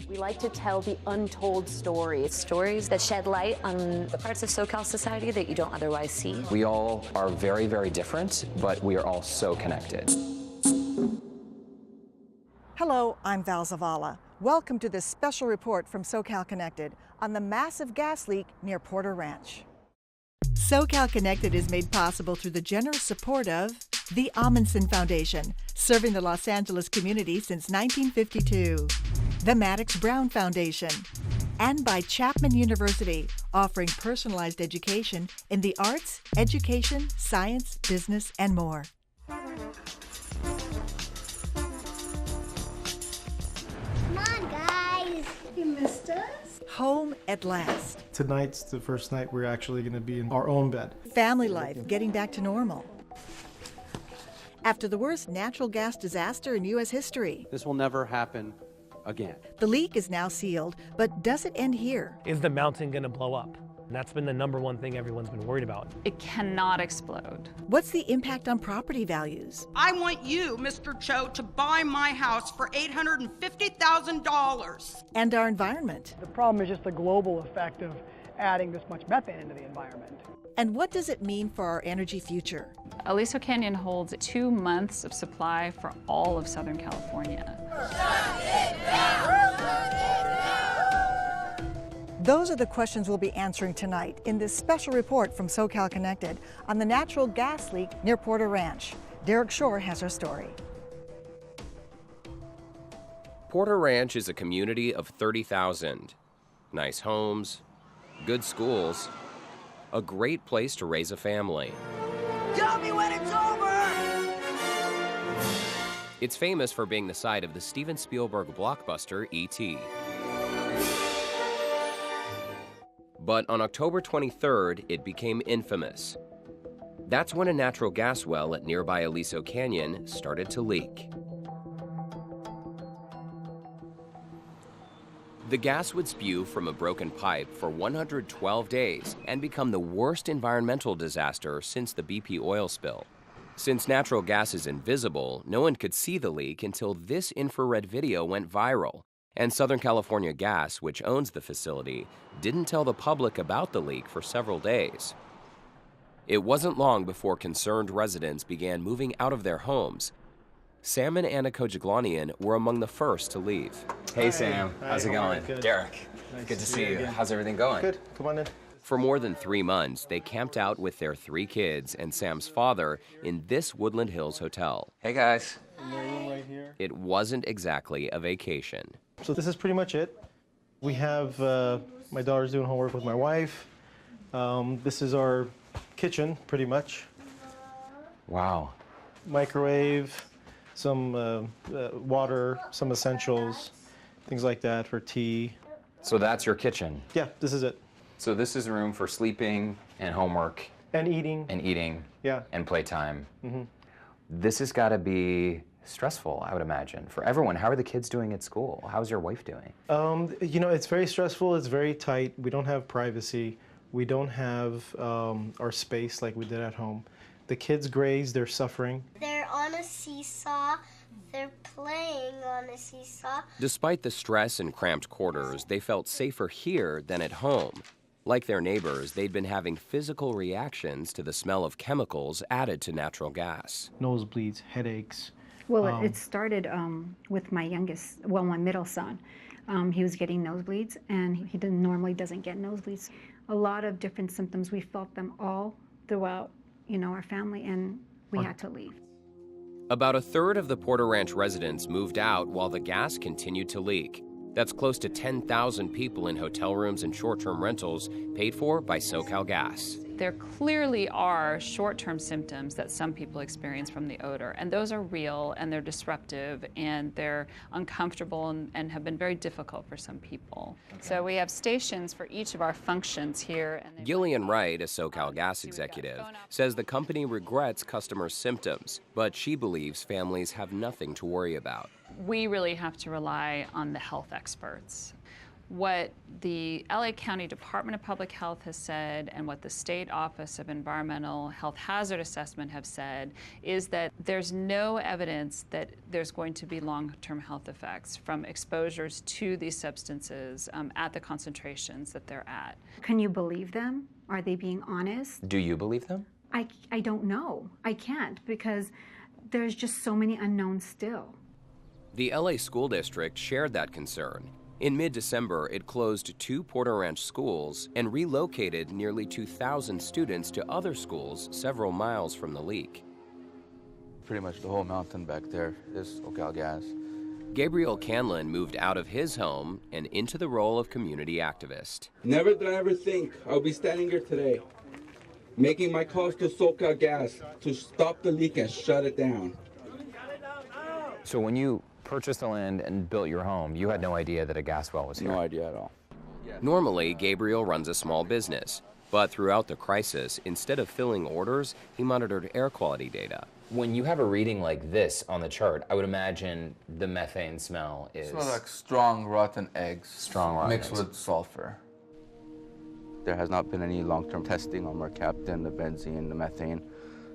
We like to tell the untold stories. Stories that shed light on the parts of SoCal society that you don't otherwise see. We all are very, very different, but we are all so connected. Hello, I'm Val Zavala. Welcome to this special report from SoCal Connected on the massive gas leak near Porter Ranch. SoCal Connected is made possible through the generous support of the Amundsen Foundation, serving the Los Angeles community since 1952, the Maddox Brown Foundation, and by Chapman University, offering personalized education in the arts, education, science, business, and more. Come on, guys. You missed us? Home at last. Tonight's the first night we're actually going to be in our own bed. Family life getting back to normal. After the worst natural gas disaster in U.S. history, This will never happen again. the leak is now sealed, but does it end here? Is the mountain going to blow up? And that's been the number one thing everyone's been worried about. It cannot explode. What's the impact on property values? I want you, Mr. Cho, to buy my house for $850,000. And our environment? The problem is just the global effect of adding this much methane into the environment. And what does it mean for our energy future? Aliso Canyon holds 2 months of supply for all of Southern California. Those are the questions we'll be answering tonight in this special report from SoCal Connected on the natural gas leak near Porter Ranch. Derek Shore has our story. Porter Ranch is a community of 30,000. Nice homes, good schools, a great place to raise a family. Tell me when it's over! It's famous for being the site of the Steven Spielberg blockbuster E.T. But on October 23rd, it became infamous. That's when a natural gas well at nearby Aliso Canyon started to leak. The gas would spew from a broken pipe for 112 days and become the worst environmental disaster since the BP oil spill. Since natural gas is invisible, no one could see the leak until this infrared video went viral. And Southern California Gas, which owns the facility, didn't tell the public about the leak for several days. It wasn't long before concerned residents began moving out of their homes. Sam and Anna Kojaglanian were among the first to leave. Hey, Sam. Hi, How's it how are going? you? Good. Derek. Nice Good to see you. again. How's everything going? Good. Come on in. For more than 3 months, they camped out with their 3 kids and Sam's father in this Woodland Hills hotel. Hey, guys. In their room right here. It wasn't exactly a vacation. So this is pretty much it. We have my daughter's doing homework with my wife. This is our kitchen, pretty much. Wow. Microwave, some water, some essentials, things like that for tea. So that's your kitchen. Yeah, this is it. So this is room for sleeping and homework And eating. and eating Yeah. and playtime. Mm-hmm. This has got to be stressful, I would imagine, for everyone. How are the kids doing at school? How's your wife doing? It's very stressful. It's very tight. We don't have privacy. We don't have our space like we did at home. The kids' grades, they're suffering. They're on a seesaw. They're playing on a seesaw. Despite the stress and cramped quarters, they felt safer here than at home. Like their neighbors, they'd been having physical reactions to the smell of chemicals added to natural gas. Nosebleeds, headaches. Well, it started with my my middle son. He was getting nosebleeds, and he normally doesn't get nosebleeds. A lot of different symptoms. We felt them all throughout, our family, and we had to leave. About a third of the Porter Ranch residents moved out while the gas continued to leak. That's close to 10,000 people in hotel rooms and short-term rentals paid for by SoCal Gas. There clearly are short-term symptoms that some people experience from the odor, and those are real, and they're disruptive, and they're uncomfortable, and have been very difficult for some people. Okay. So we have stations for each of our functions here. And Gillian Wright, a SoCal Gas executive, says the company regrets customers' symptoms, but she believes families have nothing to worry about. We really have to rely on the health experts. What the LA County Department of Public Health has said and what the State Office of Environmental Health Hazard Assessment have said is that there's no evidence that there's going to be long-term health effects from exposures to these substances at the concentrations that they're at. Can you believe them? Are they being honest? Do you believe them? I don't know. I can't, because there's just so many unknowns still. The LA School District shared that concern. In mid-December, it closed 2 Porter Ranch schools and relocated nearly 2,000 students to other schools several miles from the leak. Pretty much the whole mountain back there is SoCal gas. Gabriel Canlin moved out of his home and into the role of community activist. Never did I ever think I'll be standing here today, making my calls to SoCal Gas to stop the leak and shut it down. So when you purchased the land and built your home, you had no idea that a gas well was here? No idea at all. Normally, Gabriel runs a small business, but throughout the crisis, instead of filling orders, he monitored air quality data. When you have a reading like this on the chart, I would imagine the methane smell is... It smells like strong rotten eggs. Strong rotten mixed eggs. with sulfur. There has not been any long-term testing on mercaptan, the benzene, the methane.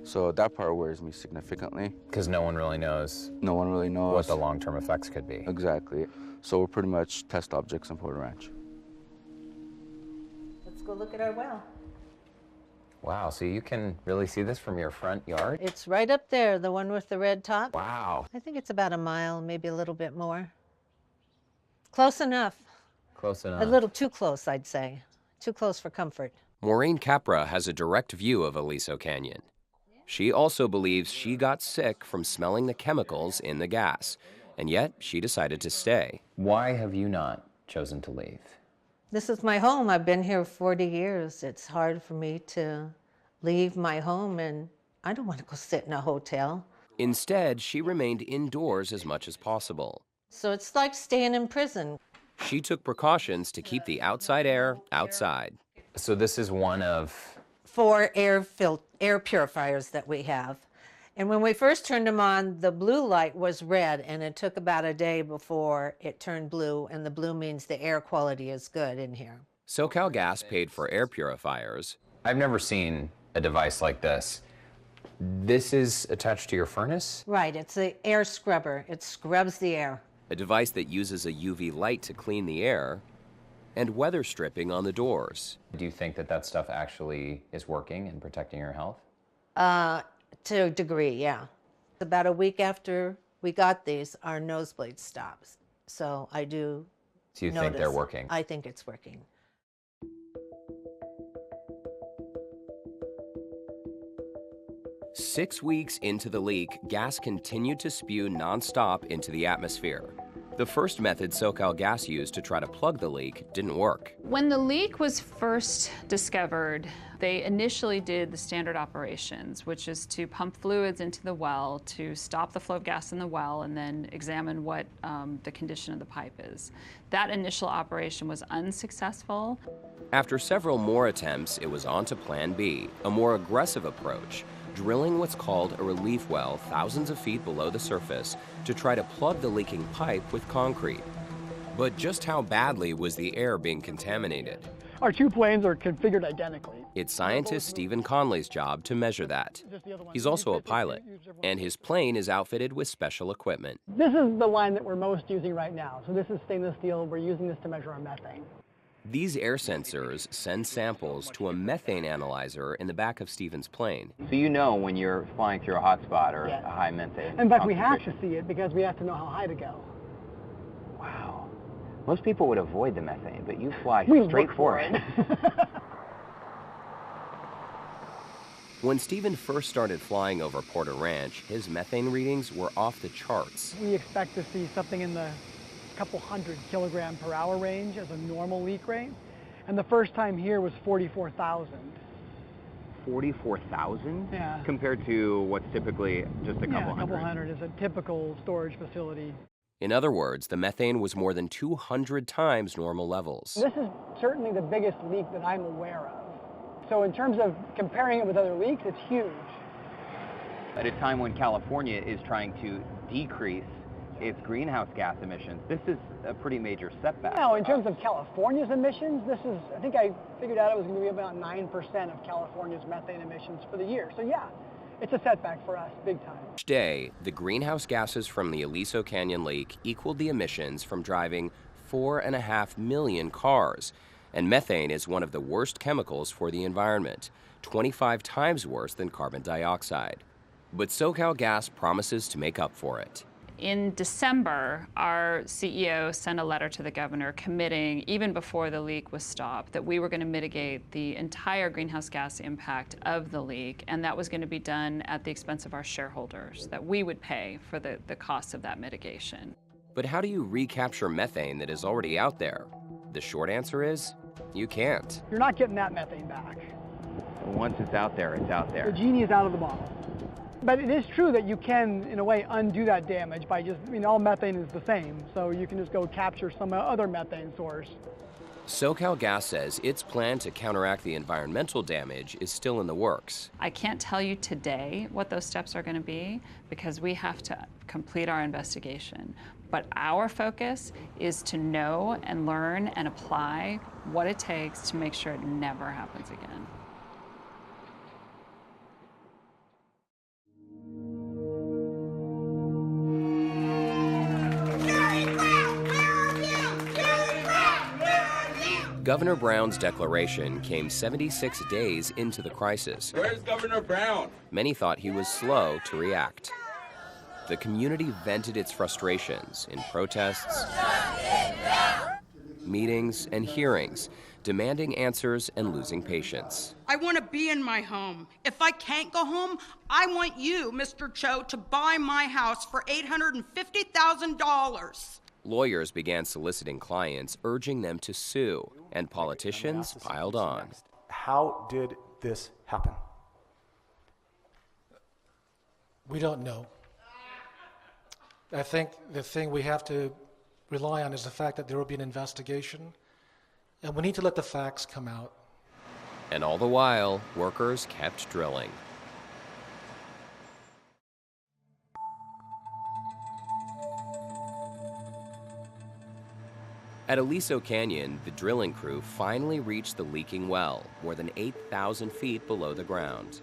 So that part worries me significantly. Because no one really knows. No one really knows what the long-term effects could be. Exactly. So we're pretty much test objects in Porter Ranch. Let's go look at our well. Wow, so you can really see this from your front yard? It's right up there, the one with the red top. Wow. I think it's about a mile, maybe a little bit more. Close enough. Close enough. A little too close, I'd say. Too close for comfort. Maureen Capra has a direct view of Aliso Canyon. She also believes she got sick from smelling the chemicals in the gas, and yet she decided to stay. Why have you not chosen to leave? This is my home. I've been here 40 years. It's hard for me to leave my home, and I don't want to go sit in a hotel. Instead, she remained indoors as much as possible. So it's like staying in prison. She took precautions to keep the outside air outside. So this is one of 4 air purifiers that we have. And when we first turned them on, the blue light was red, and it took about a day before it turned blue, and the blue means the air quality is good in here. SoCal Gas paid for air purifiers. I've never seen a device like this. This is attached to your furnace? Right, it's the air scrubber. It scrubs the air. A device that uses a UV light to clean the air, and weather stripping on the doors. Do you think that that stuff actually is working and protecting your health? To a degree, yeah. About a week after we got these, our nosebleed stops. So I do So you think they're working? I think it's working. Six weeks into the leak, gas continued to spew nonstop into the atmosphere. The first method SoCal Gas used to try to plug the leak didn't work. When the leak was first discovered, they initially did the standard operations, which is to pump fluids into the well to stop the flow of gas in the well and then examine what the condition of the pipe is. That initial operation was unsuccessful. After several more attempts, it was on to Plan B, a more aggressive approach, drilling what's called a relief well thousands of feet below the surface to try to plug the leaking pipe with concrete. But just how badly was the air being contaminated? Our 2 planes are configured identically. It's scientist Stephen Conley's job to measure that. He's also a pilot, and his plane is outfitted with special equipment. This is the line that we're most using right now. So this is stainless steel. We're using this to measure our methane. These air sensors send samples to a methane analyzer in the back of Stephen's plane. So you know when you're flying through a hot spot or a high methane. In fact, we have to see it because we have to know how high to go. Wow. Most people would avoid the methane, but you fly straight for it. When Stephen first started flying over Porter Ranch, his methane readings were off the charts. We expect to see something in the couple 100 kilogram per hour range as a normal leak rate. And the first time here was 44,000. 44,000? Yeah. Compared to what's typically just a couple hundred? Yeah, a couple hundred is a typical storage facility. In other words, the methane was more than 200 times normal levels. This is certainly the biggest leak that I'm aware of. So in terms of comparing it with other leaks, it's huge. At a time when California is trying to decrease its greenhouse gas emissions. This is a pretty major setback. Now, in terms of California's emissions, this is, I think I figured out it was going to be about 9% of California's methane emissions for the year. So yeah, it's a setback for us, big time. Each day, the greenhouse gases from the Aliso Canyon leak equaled the emissions from driving 4.5 million cars. And methane is one of the worst chemicals for the environment, 25 times worse than carbon dioxide. But SoCalGas promises to make up for it. In December, our CEO sent a letter to the governor committing, even before the leak was stopped, that we were going to mitigate the entire greenhouse gas impact of the leak, and that was going to be done at the expense of our shareholders, that we would pay for the cost of that mitigation. But how do you recapture methane that is already out there? The short answer is, you can't. You're not getting that methane back. Once it's out there, it's out there. The genie is out of the bottle. But it is true that you can, in a way, undo that damage by just, all methane is the same, so you can just go capture some other methane source. SoCalGas says its plan to counteract the environmental damage is still in the works. I can't tell you today what those steps are going to be because we have to complete our investigation. But our focus is to know and learn and apply what it takes to make sure it never happens again. Governor Brown's declaration came 76 days into the crisis. Where's Governor Brown? Many thought he was slow to react. The community vented its frustrations in protests, meetings, and hearings, demanding answers and losing patience. I want to be in my home. If I can't go home, I want you, Mr. Cho, to buy my house for $850,000. Lawyers began soliciting clients, urging them to sue, and politicians piled on. How did this happen? We don't know. I think the thing we have to rely on is the fact that there will be an investigation, and we need to let the facts come out. And all the while, workers kept drilling. At Aliso Canyon, the drilling crew finally reached the leaking well, more than 8,000 feet below the ground.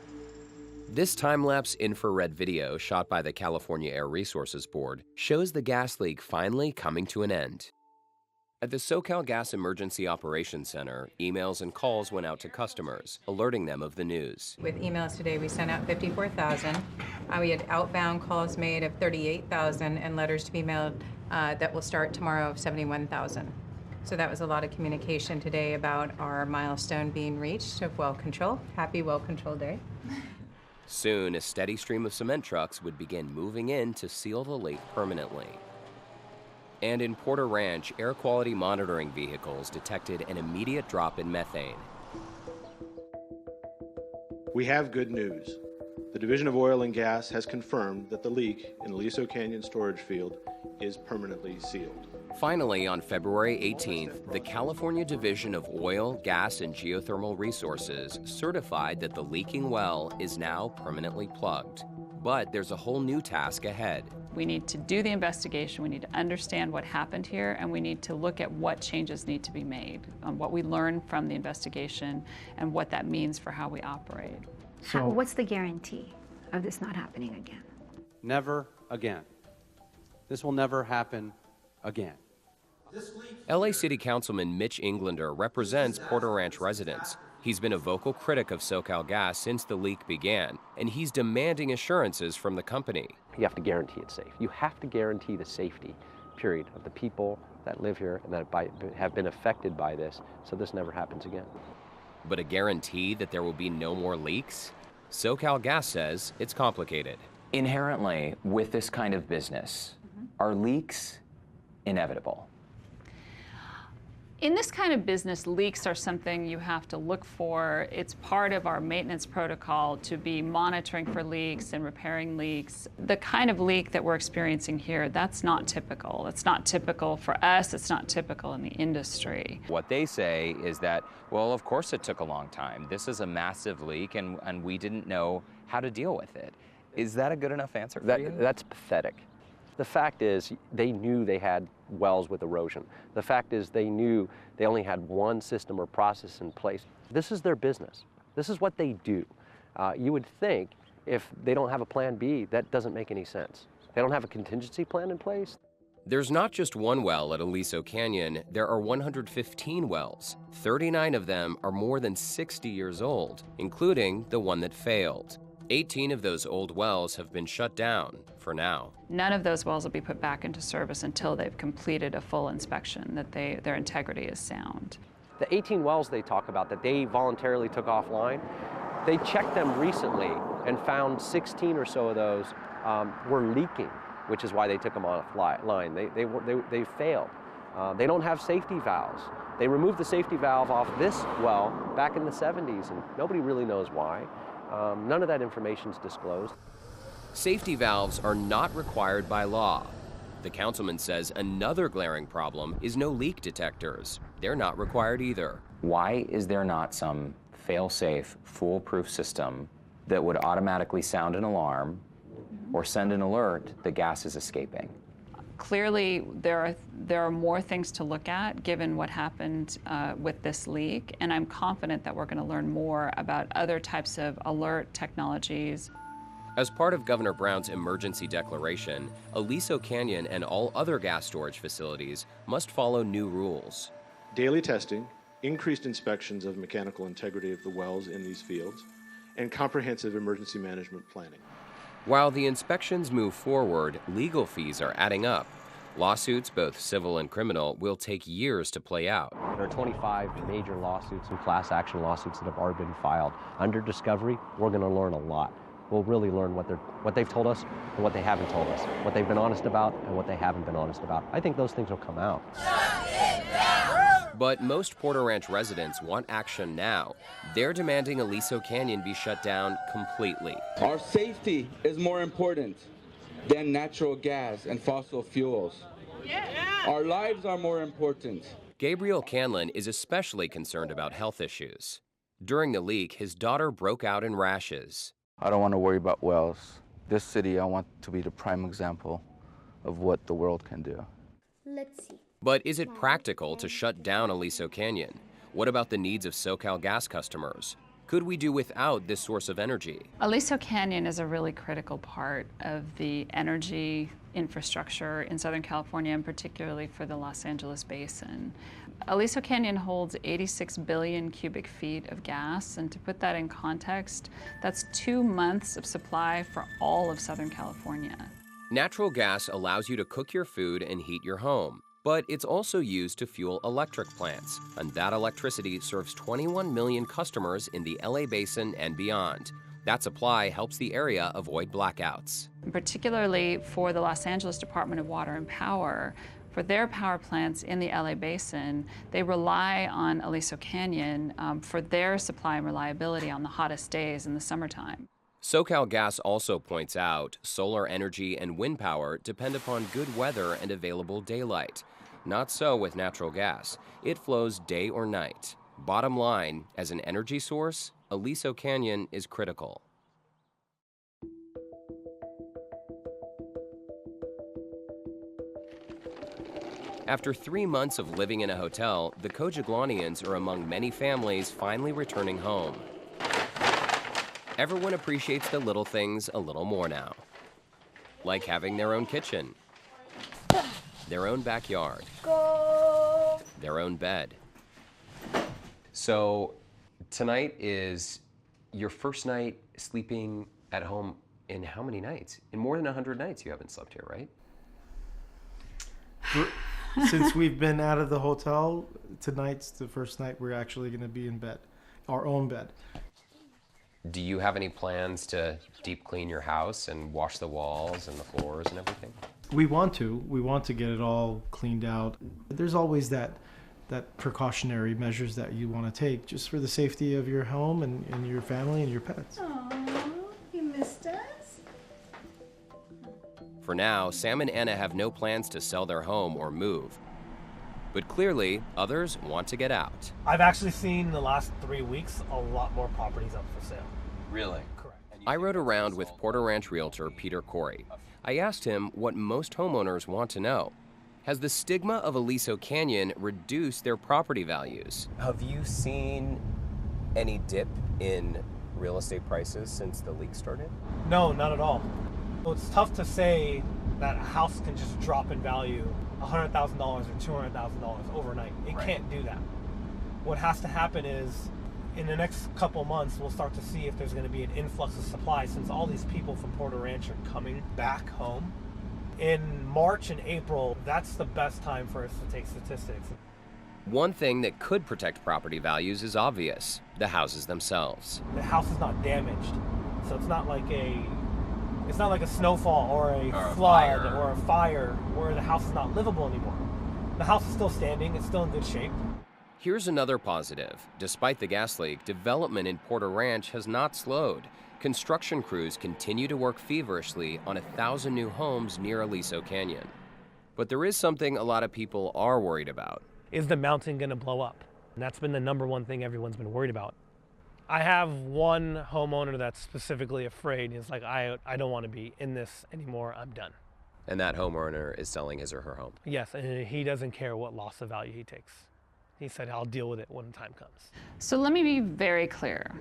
This time-lapse infrared video shot by the California Air Resources Board shows the gas leak finally coming to an end. At the SoCalGas Emergency Operations Center, emails and calls went out to customers, alerting them of the news. With emails today, we sent out 54,000. We had outbound calls made of 38,000 and letters to be mailed that will start tomorrow of 71,000. So that was a lot of communication today about our milestone being reached of well control. Happy well control day. Soon, a steady stream of cement trucks would begin moving in to seal the leak permanently. And in Porter Ranch, air quality monitoring vehicles detected an immediate drop in methane. We have good news. The Division of Oil and Gas has confirmed that the leak in Aliso Canyon storage field is permanently sealed. Finally, on February 18th, the California Division of Oil, Gas, and Geothermal Resources certified that the leaking well is now permanently plugged. But there's a whole new task ahead. We need to do the investigation, we need to understand what happened here, and we need to look at what changes need to be made, what we learned from the investigation, and what that means for how we operate. What's the guarantee of this not happening again? Never again. This will never happen again. LA City Councilman Mitch Englander represents Porter Ranch residents. He's been a vocal critic of SoCalGas since the leak began, and he's demanding assurances from the company. You have to guarantee it's safe. You have to guarantee the safety, period, of the people that live here and that have been affected by this, so this never happens again. But a guarantee that there will be no more leaks? SoCalGas says it's complicated. Inherently, with this kind of business, are leaks inevitable? In this kind of business, leaks are something you have to look for. It's part of our maintenance protocol to be monitoring for leaks and repairing leaks. The kind of leak that we're experiencing here, that's not typical. It's not typical for us. It's not typical in the industry. What they say is that, well, of course it took a long time. This is a massive leak, and we didn't know how to deal with it. Is that a good enough answer for you? That's pathetic. The fact is, they knew they had wells with erosion. The fact is, they knew they only had one system or process in place. This is their business. This is what they do. You would think if they don't have a plan B, that doesn't make any sense. They don't have a contingency plan in place. There's not just one well at Aliso Canyon, there are 115 wells. 39 of them are more than 60 years old, including the one that failed. 18 of those old wells have been shut down for now. None of those wells will be put back into service until they've completed a full inspection, that their integrity is sound. The 18 wells they talk about that they voluntarily took offline, they checked them recently and found 16 or so of those were leaking, which is why they took them offline. They failed. They don't have safety valves. They removed the safety valve off this well back in the 70s, and nobody really knows why. None of that information is disclosed. Safety valves are not required by law. The councilman says another glaring problem is no leak detectors. They're not required either. Why is there not some fail-safe, foolproof system that would automatically sound an alarm or send an alert that gas is escaping? Clearly, there are more things to look at given what happened with this leak, and I'm confident that we're going to learn more about other types of alert technologies. As part of Governor Brown's emergency declaration, Aliso Canyon and all other gas storage facilities must follow new rules. Daily testing, increased inspections of mechanical integrity of the wells in these fields, and comprehensive emergency management planning. While the inspections move forward, legal fees are adding up. Lawsuits, both civil and criminal, will take years to play out. There are 25 major lawsuits and class action lawsuits that have already been filed. Under discovery, we're going to learn a lot. We'll really learn what they've told us and what they haven't told us, what they've been honest about and what they haven't been honest about. I think those things will come out. But most Porter Ranch residents want action now. They're demanding Aliso Canyon be shut down completely. Our safety is more important than natural gas and fossil fuels. Our lives are more important. Gabriel Canlin is especially concerned about health issues. During the leak, his daughter broke out in rashes. I don't want to worry about wells. This city, I want to be the prime example of what the world can do. Let's see. But is it practical to shut down Aliso Canyon? What about the needs of SoCal gas customers? Could we do without this source of energy? Aliso Canyon is a really critical part of the energy infrastructure in Southern California, and particularly for the Los Angeles basin. Aliso Canyon holds 86 billion cubic feet of gas, and to put that in context, that's 2 months of supply for all of Southern California. Natural gas allows you to cook your food and heat your home, but it's also used to fuel electric plants, and that electricity serves 21 million customers in the LA basin and beyond. That supply helps the area avoid blackouts. Particularly for the Los Angeles Department of Water and Power, for their power plants in the LA basin, they rely on Aliso Canyon for their supply and reliability on the hottest days in the summertime. SoCal Gas also points out solar energy and wind power depend upon good weather and available daylight. Not so with natural gas. It flows day or night. Bottom line, as an energy source, Aliso Canyon is critical. After 3 months of living in a hotel, the Cojaglonians are among many families finally returning home. Everyone appreciates the little things a little more now. Like having their own kitchen, their own backyard, their own bed. So tonight is your first night sleeping at home in how many nights? In more than 100 nights you haven't slept here, right? Since we've been out of the hotel, tonight's the first night we're actually going to be in bed, our own bed. Do you have any plans to deep clean your house and wash the walls and the floors and everything? We want to get it all cleaned out. There's always that precautionary measures that you want to take just for the safety of your home and your family and your pets. Aww, you missed us? For now, Sam and Anna have no plans to sell their home or move. But clearly, others want to get out. I've actually seen the last 3 weeks a lot more properties up for sale. Really? Correct. I rode around with Porter Ranch realtor Peter Corey. I asked him what most homeowners want to know. Has the stigma of Aliso Canyon reduced their property values? Have you seen any dip in real estate prices since the leak started? No, not at all. It's tough to say that a house can just drop in value $100,000 or $200,000 overnight. It can't do that. What has to happen is in the next couple months, we'll start to see if there's going to be an influx of supply since all these people from Porter Ranch are coming back home. In March and April, that's the best time for us to take statistics. One thing that could protect property values is obvious: the houses themselves. The house is not damaged, so it's not like a snowfall or a flood or a fire where the house is not livable anymore. The house is still standing, it's still in good shape. Here's another positive. Despite the gas leak, development in Porter Ranch has not slowed. Construction crews continue to work feverishly on 1,000 new homes near Aliso Canyon. But there is something a lot of people are worried about. Is the mountain going to blow up? And that's been the number one thing everyone's been worried about. I have one homeowner that's specifically afraid. He's like, I don't want to be in this anymore. I'm done. And that homeowner is selling his or her home? Yes, and he doesn't care what loss of value he takes. He said, I'll deal with it when the time comes. So let me be very clear.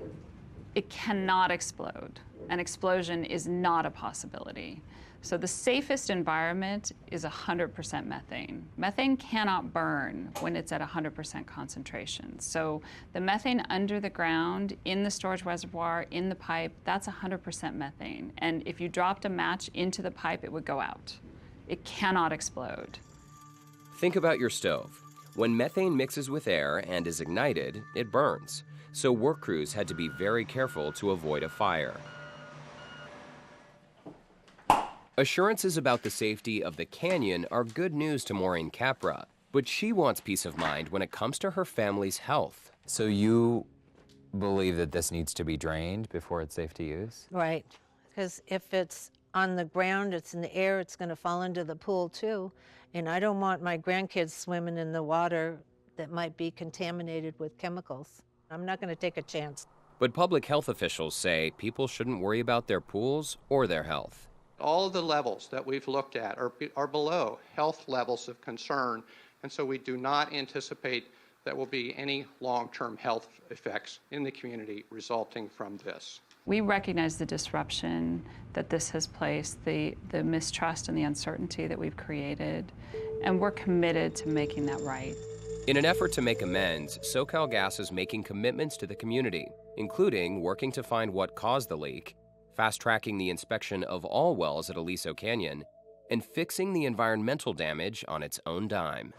It cannot explode. An explosion is not a possibility. So the safest environment is 100% methane. Methane cannot burn when it's at 100% concentration. So the methane under the ground, in the storage reservoir, in the pipe, that's 100% methane. And if you dropped a match into the pipe, it would go out. It cannot explode. Think about your stove. When methane mixes with air and is ignited, it burns. So work crews had to be very careful to avoid a fire. Assurances about the safety of the canyon are good news to Maureen Capra, but she wants peace of mind when it comes to her family's health. So you believe that this needs to be drained before it's safe to use? Right, because if it's on the ground, it's in the air, it's going to fall into the pool too. And I don't want my grandkids swimming in the water that might be contaminated with chemicals. I'm not going to take a chance. But public health officials say people shouldn't worry about their pools or their health. All of the levels that we've looked at are below health levels of concern, and so we do not anticipate that will be any long-term health effects in the community resulting from this. We recognize the disruption that this has placed, the mistrust and the uncertainty that we've created, and we're committed to making that right. In an effort to make amends, SoCalGas is making commitments to the community, including working to find what caused the leak, fast-tracking the inspection of all wells at Aliso Canyon, and fixing the environmental damage on its own dime.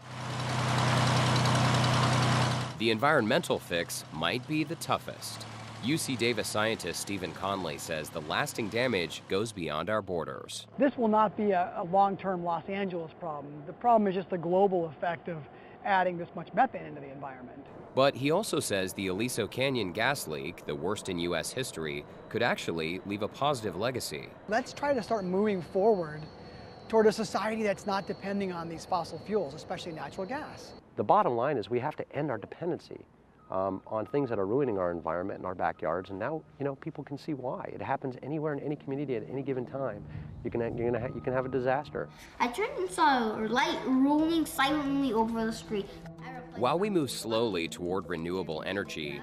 The environmental fix might be the toughest. UC Davis scientist Stephen Conley says the lasting damage goes beyond our borders. This will not be a long-term Los Angeles problem. The problem is just the global effect of adding this much methane into the environment. But he also says the Aliso Canyon gas leak, the worst in U.S. history, could actually leave a positive legacy. Let's try to start moving forward toward a society that's not depending on these fossil fuels, especially natural gas. The bottom line is we have to end our dependency on things that are ruining our environment and our backyards, and now people can see why. It happens anywhere in any community at any given time. You can have a disaster. I turned and saw a light rolling silently over the street. While we move slowly toward renewable energy,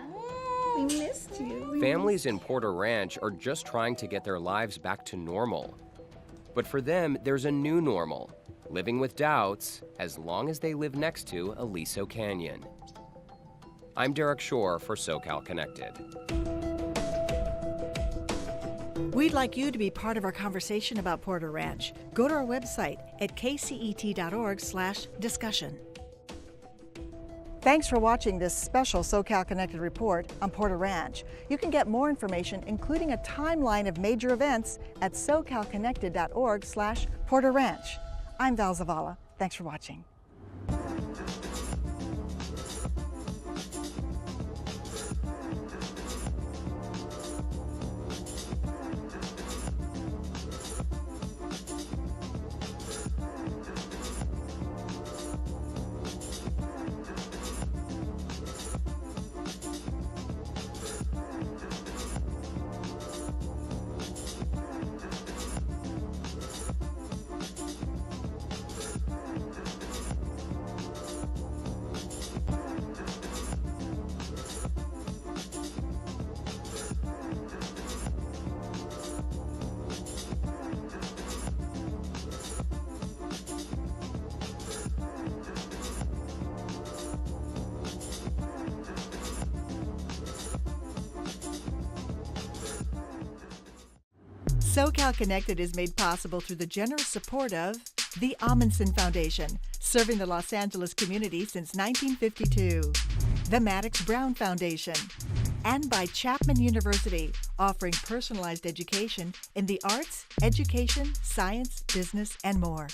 We missed you. families in Porter Ranch are just trying to get their lives back to normal. But for them, there's a new normal, living with doubts as long as they live next to Aliso Canyon. I'm Derek Shore for SoCal Connected. We'd like you to be part of our conversation about Porter Ranch. Go to our website at kcet.org/discussion. Thanks for watching this special SoCal Connected report on Porter Ranch. You can get more information, including a timeline of major events, at socalconnected.org/Porter Ranch. I'm Val Zavala. Thanks for watching. SoCal Connected is made possible through the generous support of the Amundsen Foundation, serving the Los Angeles community since 1952, the Maddox Brown Foundation, and by Chapman University, offering personalized education in the arts, education, science, business, and more.